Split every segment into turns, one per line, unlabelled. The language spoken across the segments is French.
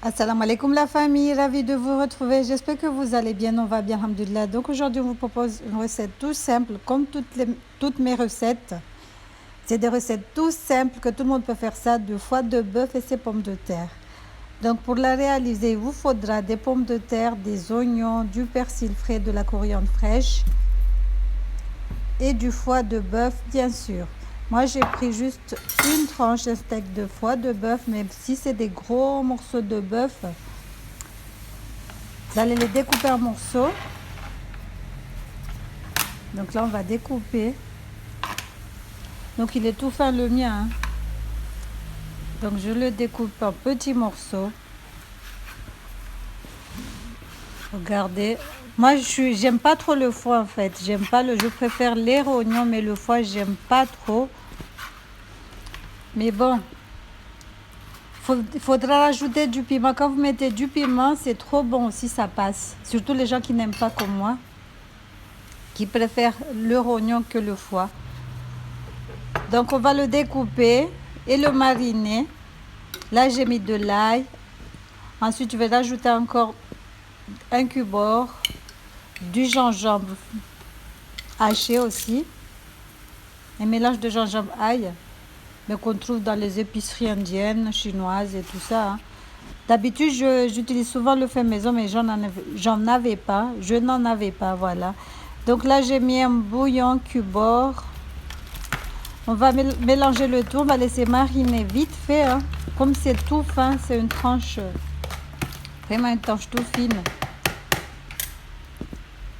Assalamu alaikum la famille, ravie de vous retrouver. J'espère que vous allez bien, on va bien, alhamdoulilah. Donc aujourd'hui, on vous propose une recette tout simple, comme toutes mes recettes. C'est des recettes tout simples que tout le monde peut faire ça, de foie de bœuf et ses pommes de terre. Donc pour la réaliser, il vous faudra des pommes de terre, des oignons, du persil frais, de la coriandre fraîche et du foie de bœuf, bien sûr. Moi, j'ai pris juste une tranche de steak de foie de bœuf, mais si c'est des gros morceaux de bœuf, vous allez les découper en morceaux. Donc là, on va découper. Donc il est tout fin le mien, hein. Donc je le découpe en petits morceaux. Regardez. Moi, j'aime pas trop le foie en fait. Je préfère les oignons, mais le foie, j'aime pas trop. Mais bon, il faudra rajouter du piment. Quand vous mettez du piment, c'est trop bon aussi, ça passe. Surtout les gens qui n'aiment pas comme moi, qui préfèrent le oignon que le foie. Donc on va le découper et le mariner. Là, j'ai mis de l'ail. Ensuite, je vais rajouter encore un cubord, du gingembre haché aussi, un mélange de gingembre ail, mais qu'on trouve dans les épiceries indiennes, chinoises et tout ça, hein. D'habitude, j'utilise souvent le fait maison, mais je n'en avais pas, voilà. Donc là, j'ai mis un bouillon cubord. On va mélanger le tout, on va laisser mariner vite fait, hein. Comme c'est tout fin, c'est une tranche, vraiment une tranche tout fine.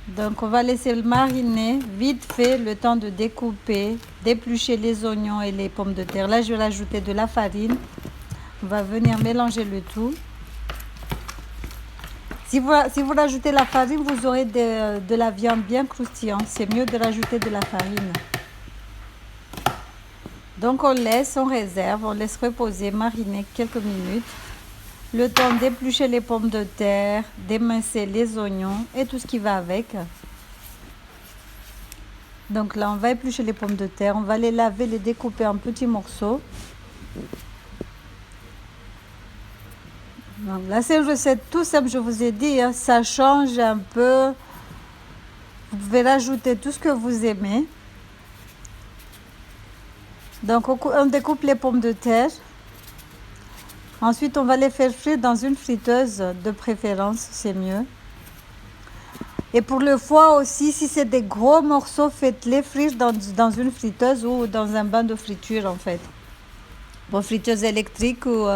Donc on va laisser le mariner vite fait, le temps de découper, d'éplucher les oignons et les pommes de terre. Là, je vais rajouter de la farine. On va venir mélanger le tout. Si vous rajoutez la farine, vous aurez de la viande bien croustillante. C'est mieux de rajouter de la farine. Donc on réserve, on laisse reposer, mariner quelques minutes. Le temps d'éplucher les pommes de terre, d'émincer les oignons et tout ce qui va avec. Donc là, on va éplucher les pommes de terre, on va les laver, les découper en petits morceaux. Donc là, c'est une recette tout simple, je vous ai dit, hein, ça change un peu. Vous pouvez rajouter tout ce que vous aimez. Donc on découpe les pommes de terre. Ensuite, on va les faire frire dans une friteuse de préférence, c'est mieux. Et pour le foie aussi, si c'est des gros morceaux, faites-les frire dans une friteuse ou dans un bain de friture en fait. Bon, friteuse électrique ou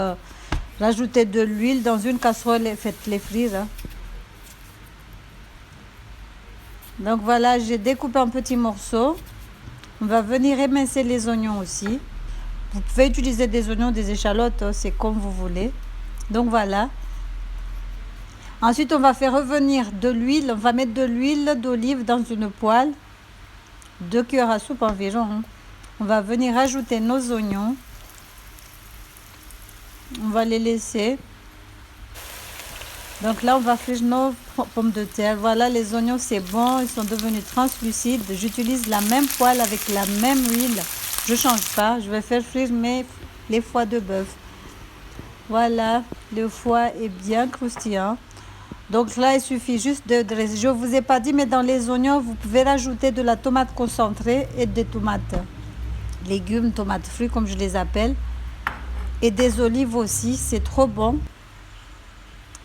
rajoutez de l'huile dans une casserole et faites-les frire, hein. Donc voilà, j'ai découpé en petits morceaux. On va venir émincer les oignons aussi. Vous pouvez utiliser des oignons, des échalotes, hein, c'est comme vous voulez. Donc voilà. Ensuite, on va faire revenir de l'huile. On va mettre de l'huile d'olive dans une poêle. 2 cuillères à soupe environ, hein. On va venir ajouter nos oignons. On va les laisser. Donc là, on va frire nos pommes de terre. Voilà, les oignons, c'est bon. Ils sont devenus translucides. J'utilise la même poêle avec la même huile. Je ne change pas. Je vais faire frire les foies de bœuf. Voilà, le foie est bien croustillant. Donc là, il suffit juste de dresser. Je ne vous ai pas dit, mais dans les oignons, vous pouvez rajouter de la tomate concentrée et des tomates légumes, tomates fruits, comme je les appelle. Et des olives aussi, c'est trop bon.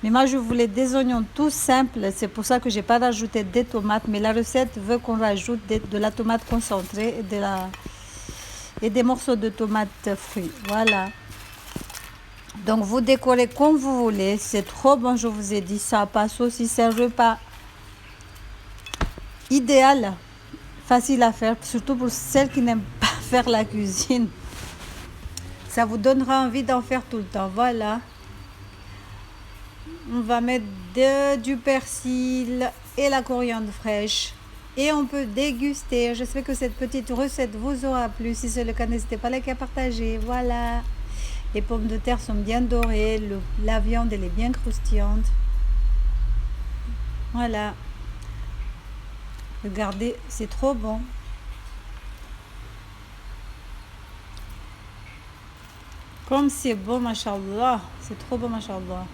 Mais moi, je voulais des oignons tout simples. C'est pour ça que je n'ai pas rajouté des tomates. Mais la recette veut qu'on rajoute de la tomate concentrée et des morceaux de tomates fruits. Voilà. Donc, vous décorez comme vous voulez. C'est trop bon, je vous ai dit. Ça passe aussi. C'est un repas idéal, facile à faire. Surtout pour celles qui n'aiment pas faire la cuisine. Ça vous donnera envie d'en faire tout le temps. Voilà. On va mettre du persil et la coriandre fraîche. Et on peut déguster. J'espère que cette petite recette vous aura plu. Si c'est le cas, n'hésitez pas à liker et à partager. Voilà. Les pommes de terre sont bien dorées. La viande, elle est bien croustillante. Voilà. Regardez, c'est trop bon. Comme c'est bon, machallah. C'est trop bon, machallah.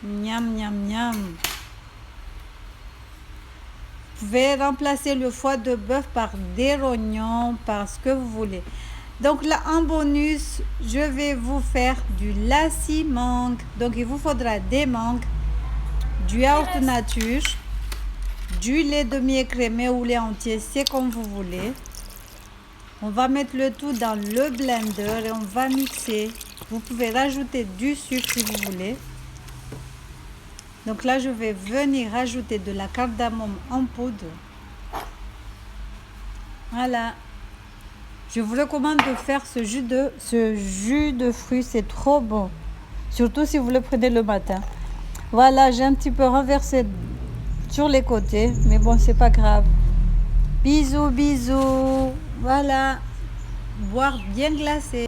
Miam, miam, miam. Vous pouvez remplacer le foie de bœuf par des rognons, par ce que vous voulez. Donc là, en bonus, je vais vous faire du lassi mangue. Donc il vous faudra des mangues, du yaourt nature, du lait demi-écrémé ou lait entier, c'est comme vous voulez. On va mettre le tout dans le blender et on va mixer. Vous pouvez rajouter du sucre si vous voulez. Donc là, je vais venir rajouter de la cardamome en poudre. Voilà. Je vous recommande de faire ce jus de fruits, c'est trop bon. Surtout si vous le prenez le matin. Voilà, j'ai un petit peu renversé sur les côtés, mais bon, c'est pas grave. Bisous, bisous. Voilà. Boire bien glacé.